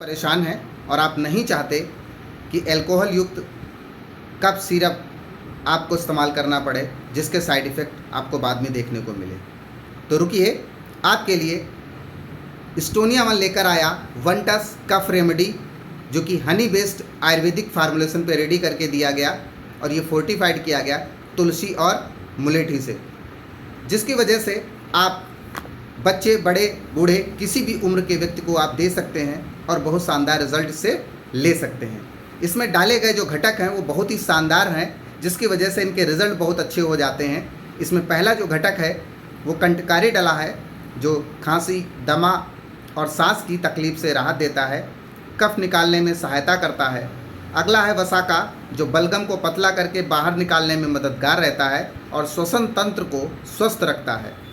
परेशान हैं और आप नहीं चाहते कि अल्कोहल युक्त कफ सिरप आपको इस्तेमाल करना पड़े जिसके साइड इफ़ेक्ट आपको बाद में देखने को मिले, तो रुकिए, आपके लिए एस्टोनिया वन लेकर आया वन टच कफ रेमेडी, जो कि हनी बेस्ड आयुर्वेदिक फार्मूलेशन पे रेडी करके दिया गया और ये फोर्टिफाइड किया गया तुलसी और मुलेठी से, जिसकी वजह से आप बच्चे, बड़े, बूढ़े, किसी भी उम्र के व्यक्ति को आप दे सकते हैं और बहुत शानदार रिजल्ट से ले सकते हैं। इसमें डाले गए जो घटक हैं वो बहुत ही शानदार हैं, जिसकी वजह से इनके रिज़ल्ट बहुत अच्छे हो जाते हैं। इसमें पहला जो घटक है वो कंटकारी डला है, जो खांसी, दमा और सांस की तकलीफ़ से राहत देता है, कफ निकालने में सहायता करता है। अगला है वसाका, जो बलगम को पतला करके बाहर निकालने में मददगार रहता है और श्वसन तंत्र को स्वस्थ रखता है।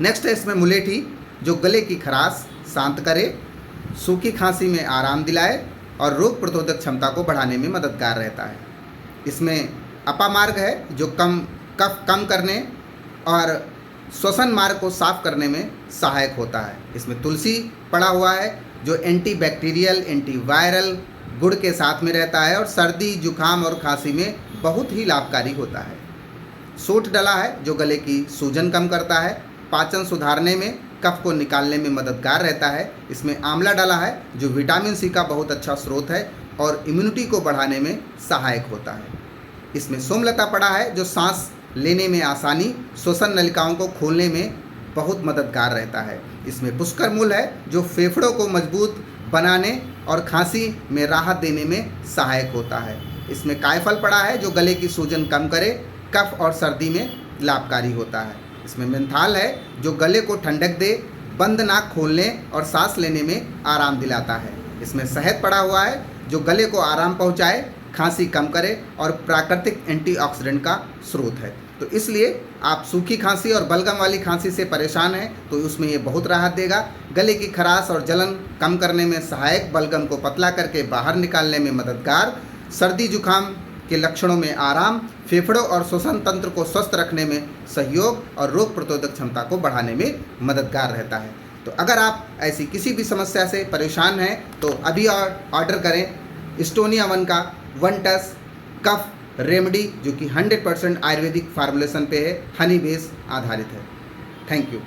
नेक्स्ट है इसमें मुलेठी, जो गले की खराश शांत करे, सूखी खांसी में आराम दिलाए और रोग प्रतिरोधक क्षमता को बढ़ाने में मददगार रहता है। इसमें अपामार्ग है, जो कफ कम करने और श्वसन मार्ग को साफ करने में सहायक होता है। इसमें तुलसी पड़ा हुआ है, जो एंटीबैक्टीरियल, एंटीवायरल गुण के साथ में रहता है और सर्दी, जुकाम और खांसी में बहुत ही लाभकारी होता है। सूंठ डला है, जो गले की सूजन कम करता है, पाचन सुधारने में, कफ को निकालने में मददगार रहता है। इसमें आंवला डाला है, जो विटामिन सी का बहुत अच्छा स्रोत है और इम्यूनिटी को बढ़ाने में सहायक होता है। इसमें सोमलता पड़ा है, जो सांस लेने में आसानी, श्वसन नलिकाओं को खोलने में बहुत मददगार रहता है। इसमें पुष्कर मूल है, जो फेफड़ों को मजबूत बनाने और खांसी में राहत देने में सहायक होता है। इसमें कायफल पड़ा है, जो गले की सूजन कम करे, कफ और सर्दी में लाभकारी होता है। इसमें मेंथाल है, जो गले को ठंडक दे, बंद नाक खोलने और सांस लेने में आराम दिलाता है। इसमें शहद पड़ा हुआ है, जो गले को आराम पहुंचाए, खांसी कम करे और प्राकृतिक एंटीऑक्सीडेंट का स्रोत है। तो इसलिए आप सूखी खांसी और बलगम वाली खांसी से परेशान हैं तो उसमें ये बहुत राहत देगा। गले की खराश और जलन कम करने में सहायक, बलगम को पतला करके बाहर निकालने में मददगार, सर्दी जुकाम के लक्षणों में आराम, फेफड़ों और श्वसन तंत्र को स्वस्थ रखने में सहयोग और रोग प्रतिरोधक क्षमता को बढ़ाने में मददगार रहता है। तो अगर आप ऐसी किसी भी समस्या से परेशान हैं तो अभी ऑर्डर करें एस्टोनिया वन का वन टच कफ रेमेडी, जो कि 100% आयुर्वेदिक फार्मूलेशन पे है, हनी बेस आधारित है। Thank you.